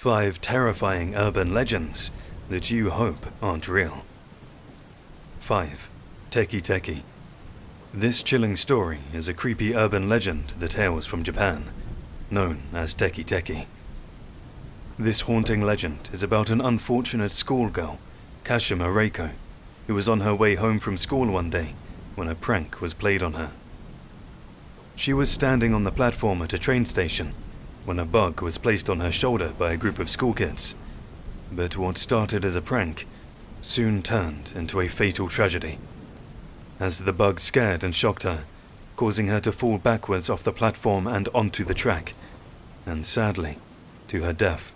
5 terrifying urban legends that you hope aren't real. 5. Teki Teki. This chilling story is a creepy urban legend that hails from Japan, known as Teki Teki. This haunting legend is about an unfortunate schoolgirl, Kashima Reiko, who was on her way home from school one day when a prank was played on her. She was standing on the platform at a train station when a bug was placed on her shoulder by a group of schoolkids. But what started as a prank soon turned into a fatal tragedy, as the bug scared and shocked her, causing her to fall backwards off the platform and onto the track, and sadly, to her death,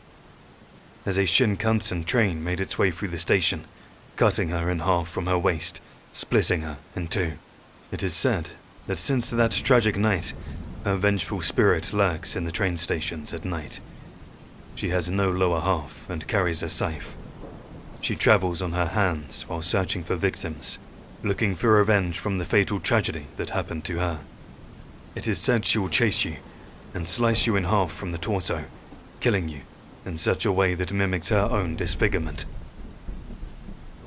as a Shinkansen train made its way through the station, cutting her in half from her waist, splitting her in two. It is said that since that tragic night, her vengeful spirit lurks in the train stations at night. She has no lower half and carries a scythe. She travels on her hands while searching for victims, looking for revenge from the fatal tragedy that happened to her. It is said she will chase you and slice you in half from the torso, killing you in such a way that mimics her own disfigurement.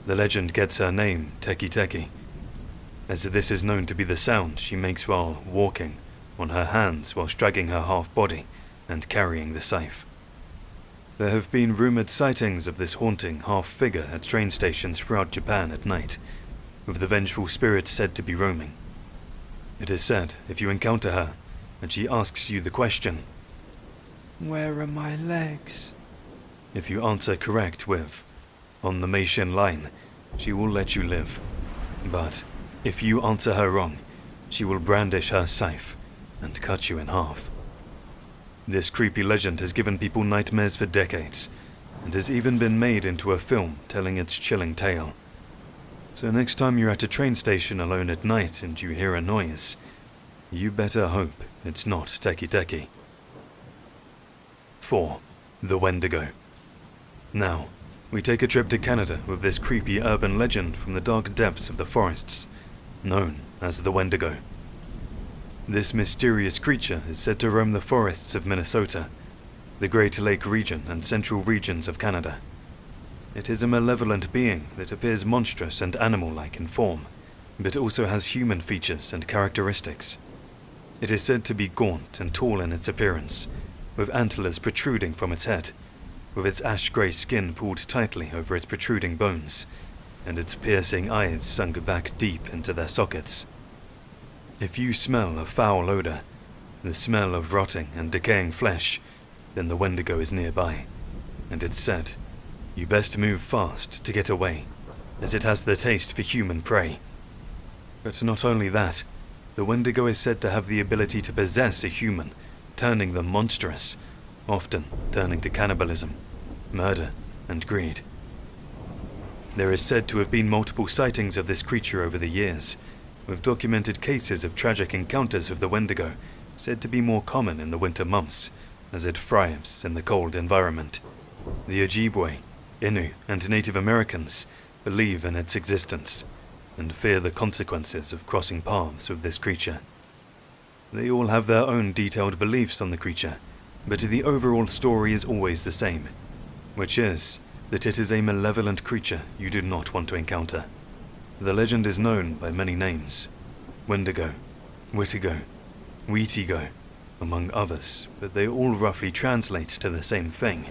The legend gets her name, Teki Teki, as this is known to be the sound she makes while walking on her hands while dragging her half-body and carrying the scythe. There have been rumored sightings of this haunting half-figure at train stations throughout Japan at night, with the vengeful spirit said to be roaming. It is said if you encounter her and she asks you the question, "Where are my legs?" if you answer correct with, "On the Meishin line," she will let you live. But if you answer her wrong, she will brandish her scythe and cut you in half. This creepy legend has given people nightmares for decades, and has even been made into a film telling its chilling tale. So next time you're at a train station alone at night and you hear a noise, you better hope it's not Teki Teki. 4. The Wendigo. Now, we take a trip to Canada with this creepy urban legend from the dark depths of the forests, known as the Wendigo. This mysterious creature is said to roam the forests of Minnesota, the Great Lake region and central regions of Canada. It is a malevolent being that appears monstrous and animal-like in form, but also has human features and characteristics. It is said to be gaunt and tall in its appearance, with antlers protruding from its head, with its ash-grey skin pulled tightly over its protruding bones, and its piercing eyes sunk back deep into their sockets. If you smell a foul odor, the smell of rotting and decaying flesh, then the Wendigo is nearby, and it's said, you best move fast to get away, as it has the taste for human prey. But not only that, the Wendigo is said to have the ability to possess a human, turning them monstrous, often turning to cannibalism, murder, and greed. There is said to have been multiple sightings of this creature over the years, with documented cases of tragic encounters with the Wendigo said to be more common in the winter months, as it thrives in the cold environment. The Ojibwe, Innu, and Native Americans believe in its existence, and fear the consequences of crossing paths with this creature. They all have their own detailed beliefs on the creature, but the overall story is always the same, which is that it is a malevolent creature you do not want to encounter. The legend is known by many names: Wendigo, Witigo, Wheatigo, among others, but they all roughly translate to the same thing: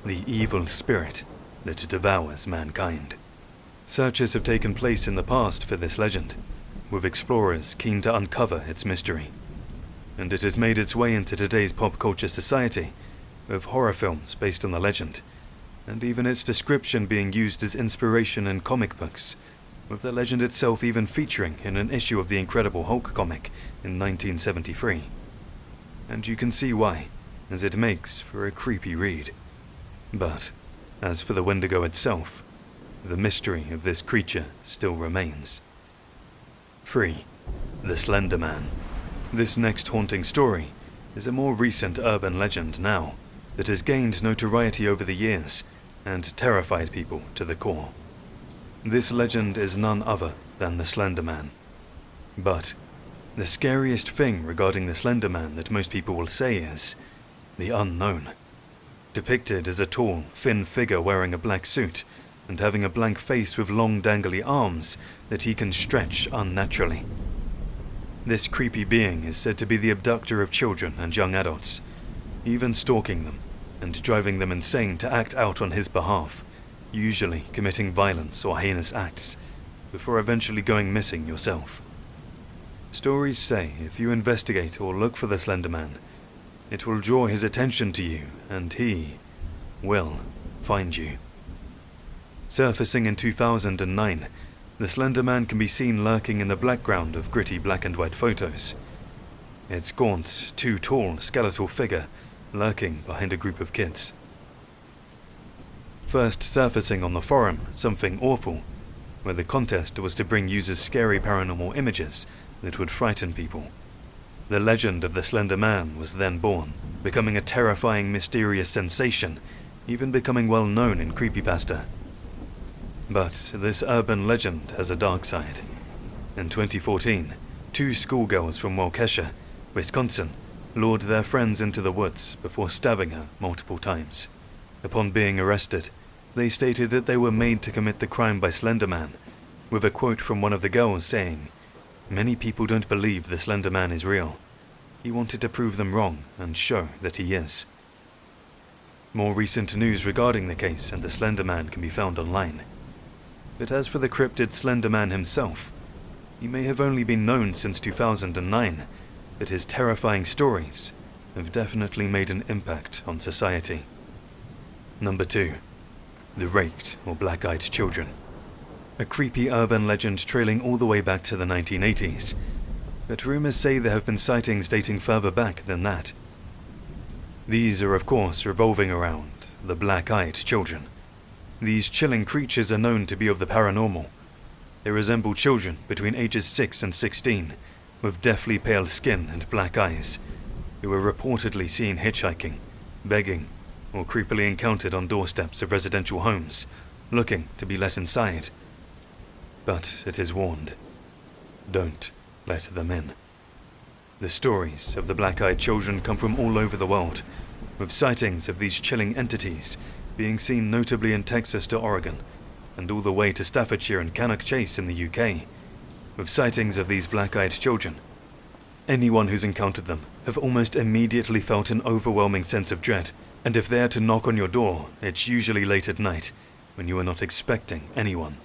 the evil spirit that devours mankind. Searches have taken place in the past for this legend, with explorers keen to uncover its mystery, and it has made its way into today's pop culture society, with horror films based on the legend, and even its description being used as inspiration in comic books, with the legend itself even featuring in an issue of the Incredible Hulk comic in 1973. And you can see why, as it makes for a creepy read. But, as for the Wendigo itself, the mystery of this creature still remains. 3. The Slender Man. This next haunting story is a more recent urban legend now, that has gained notoriety over the years and terrified people to the core. This legend is none other than the Slender Man. But the scariest thing regarding the Slender Man that most people will say is the unknown. depicted as a tall, thin figure wearing a black suit and having a blank face with long dangly arms that he can stretch unnaturally. This creepy being is said to be the abductor of children and young adults, even stalking them and driving them insane to act out on his behalf, usually committing violence or heinous acts, before eventually going missing yourself. Stories say if you investigate or look for the Slender Man, it will draw his attention to you and he will find you. Surfacing in 2009, the Slender Man can be seen lurking in the background of gritty black and white photos. Its gaunt, too tall, skeletal figure lurking behind a group of kids. First surfacing on the forum, Something Awful, where the contest was to bring users scary paranormal images that would frighten people. The legend of the Slender Man was then born, becoming a terrifying, mysterious sensation, even becoming well known in creepypasta. But this urban legend has a dark side. In 2014, 2 schoolgirls from Waukesha, Wisconsin, lured their friends into the woods before stabbing her multiple times. Upon being arrested, they stated that they were made to commit the crime by Slender Man, with a quote from one of the girls saying, "Many people don't believe the Slender Man is real. He wanted to prove them wrong and show that he is." More recent news regarding the case and the Slender Man can be found online. But as for the cryptid Slender Man himself, he may have only been known since 2009, but his terrifying stories have definitely made an impact on society. Number 2. The Raked or Black-Eyed Children. A creepy urban legend trailing all the way back to the 1980s, but rumors say there have been sightings dating further back than that. These are of course revolving around the Black-Eyed Children. These chilling creatures are known to be of the paranormal. They resemble children between ages 6 and 16, with deathly pale skin and black eyes, who were reportedly seen hitchhiking, begging, or creepily encountered on doorsteps of residential homes, looking to be let inside. But it is warned, don't let them in. The stories of the Black-Eyed Children come from all over the world, with sightings of these chilling entities being seen notably in Texas to Oregon, and all the way to Staffordshire and Cannock Chase in the UK, with sightings of these Black-Eyed Children. Anyone who's encountered them have almost immediately felt an overwhelming sense of dread, and if they are to knock on your door, it's usually late at night, when you are not expecting anyone.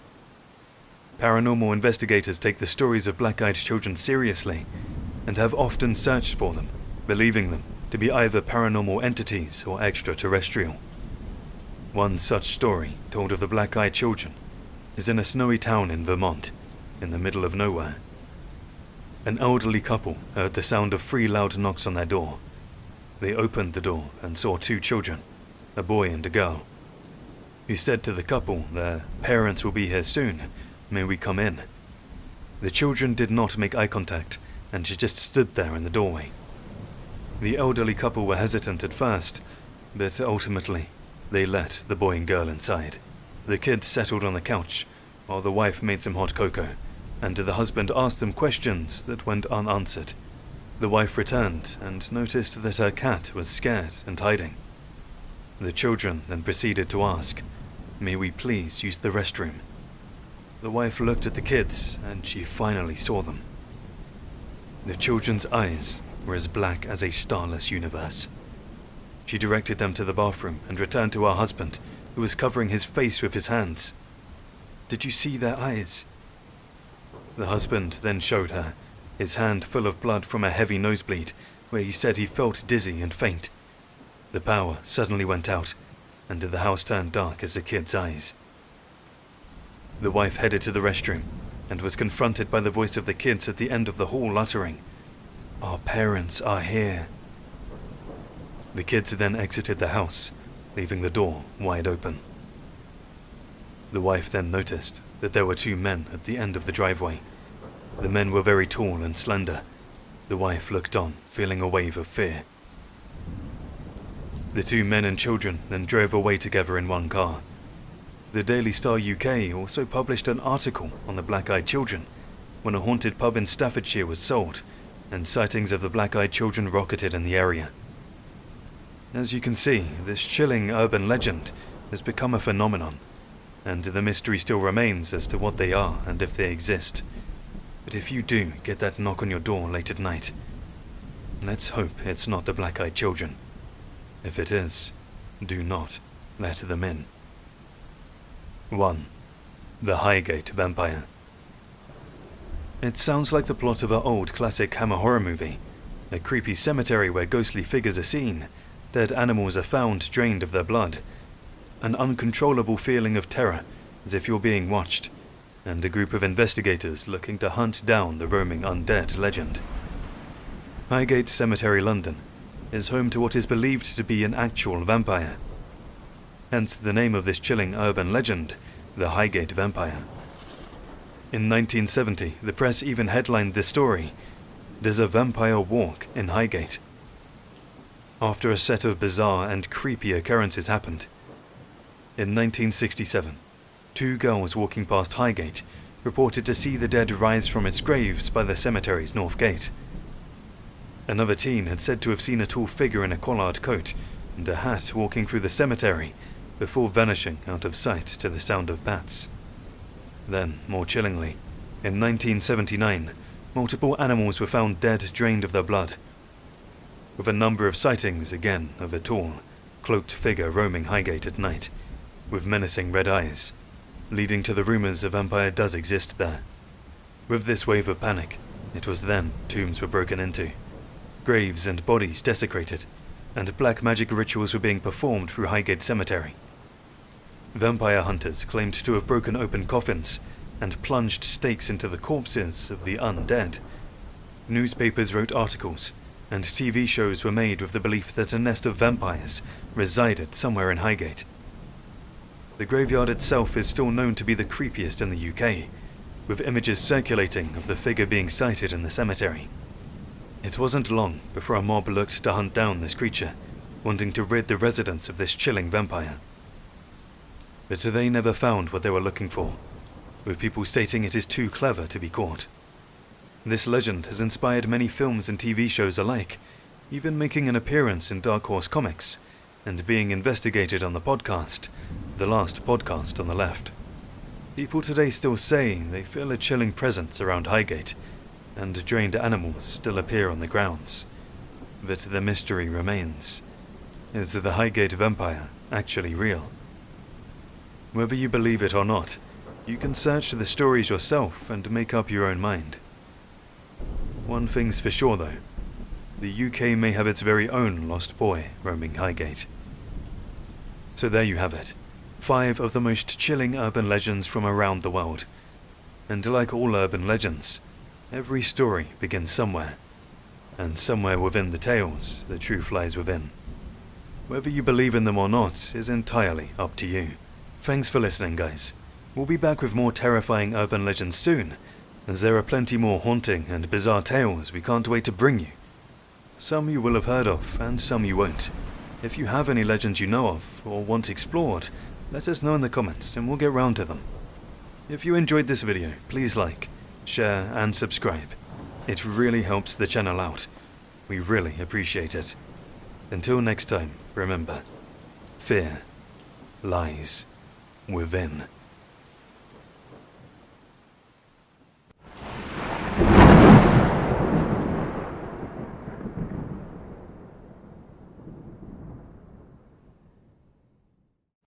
Paranormal investigators take the stories of Black-Eyed Children seriously, and have often searched for them, believing them to be either paranormal entities or extraterrestrial. One such story, told of the Black-Eyed Children, is in a snowy town in Vermont, in the middle of nowhere. An elderly couple heard the sound of 3 loud knocks on their door. They opened the door and saw 2 children, a boy and a girl, who said to the couple their parents will be here soon, may we come in? The children did not make eye contact and just stood there in the doorway. The elderly couple were hesitant at first, but ultimately they let the boy and girl inside. The kids settled on the couch while the wife made some hot cocoa, and the husband asked them questions that went unanswered. The wife returned and noticed that her cat was scared and hiding. The children then proceeded to ask, "May we please use the restroom?" The wife looked at the kids and she finally saw them. The children's eyes were as black as a starless universe. She directed them to the bathroom and returned to her husband, who was covering his face with his hands. "Did you see their eyes?" The husband then showed her, his hand full of blood from a heavy nosebleed, where he said he felt dizzy and faint. The power suddenly went out, and the house turned dark as the kids' eyes. The wife headed to the restroom, and was confronted by the voice of the kids at the end of the hall uttering, "Our parents are here." The kids then exited the house, leaving the door wide open. The wife then noticed that there were 2 men at the end of the driveway. The men were very tall and slender. The wife looked on, feeling a wave of fear. The 2 men and children then drove away together in one car. The Daily Star UK also published an article on the Black-Eyed Children when a haunted pub in Staffordshire was sold, and sightings of the Black-Eyed Children rocketed in the area. As you can see, this chilling urban legend has become a phenomenon, and the mystery still remains as to what they are and if they exist. But if you do get that knock on your door late at night, let's hope it's not the black-eyed children. If it is, do not let them in. 1. The Highgate Vampire. It sounds like the plot of an old classic Hammer horror movie. A creepy cemetery where ghostly figures are seen, dead animals are found drained of their blood, an uncontrollable feeling of terror as if you're being watched, and a group of investigators looking to hunt down the roaming undead legend. Highgate Cemetery, London, is home to what is believed to be an actual vampire. Hence the name of this chilling urban legend, the Highgate Vampire. In 1970, the press even headlined this story, "Does a Vampire Walk in Highgate?" After a set of bizarre and creepy occurrences happened. In 1967, 2 girls walking past Highgate reported to see the dead rise from its graves by the cemetery's north gate. Another teen had said to have seen a tall figure in a collared coat and a hat walking through the cemetery before vanishing out of sight to the sound of bats. Then, more chillingly, in 1979, multiple animals were found dead, drained of their blood, with a number of sightings again of a tall, cloaked figure roaming Highgate at night, with menacing red eyes, leading to the rumors a vampire does exist there. With this wave of panic, it was then tombs were broken into, graves and bodies desecrated, and black magic rituals were being performed through Highgate Cemetery. Vampire hunters claimed to have broken open coffins and plunged stakes into the corpses of the undead. Newspapers wrote articles, and TV shows were made with the belief that a nest of vampires resided somewhere in Highgate. The graveyard itself is still known to be the creepiest in the UK, with images circulating of the figure being sighted in the cemetery. It wasn't long before a mob looked to hunt down this creature, wanting to rid the residents of this chilling vampire. But they never found what they were looking for, with people stating it is too clever to be caught. This legend has inspired many films and TV shows alike, even making an appearance in Dark Horse Comics, and being investigated on the podcast, The Last Podcast on the Left. People today still say they feel a chilling presence around Highgate, and drained animals still appear on the grounds. But the mystery remains. Is the Highgate Vampire actually real? Whether you believe it or not, you can search the stories yourself and make up your own mind. One thing's for sure though, the UK may have its very own lost boy roaming Highgate. So there you have it, 5 of the most chilling urban legends from around the world. And like all urban legends, every story begins somewhere, and somewhere within the tales, the truth lies within. Whether you believe in them or not is entirely up to you. Thanks for listening, guys. We'll be back with more terrifying urban legends soon, as there are plenty more haunting and bizarre tales we can't wait to bring you. Some you will have heard of, and some you won't. If you have any legends you know of, or want explored, let us know in the comments and we'll get round to them. If you enjoyed this video, please like, share and subscribe. It really helps the channel out. We really appreciate it. Until next time, remember, fear lies within.